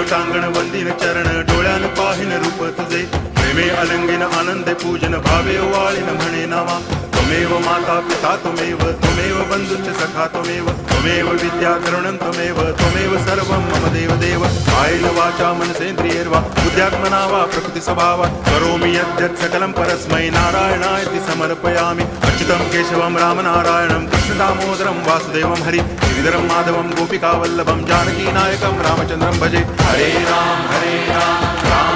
टांगण वंदिन चरण डोळ्यान पाहिन रूप तुझे प्रेमे अलंगिन आनंदे पूजन भावे वाळीन म्हणे नावा त्वमेव माता पिता त्वमेव बंधुश्च सखा त्वमेव विद्या करुणं त्वमेव सर्वं मम देव कायेन वाचा मनसेन्द्रियैर्वा बुद्ध्यात्मना वा प्रकृति स्वभावात् करोमि यद्यत् सकलं परस्मै नारायणायति समर्पयामि अच्युतं केशवं रामनारायणं कृष्णदामोदरं वासुदेवं हरि गिरिधरं माधवं गोपिकावल्लभं जानकीनायकं रामचन्द्रं भजे हरे राम राम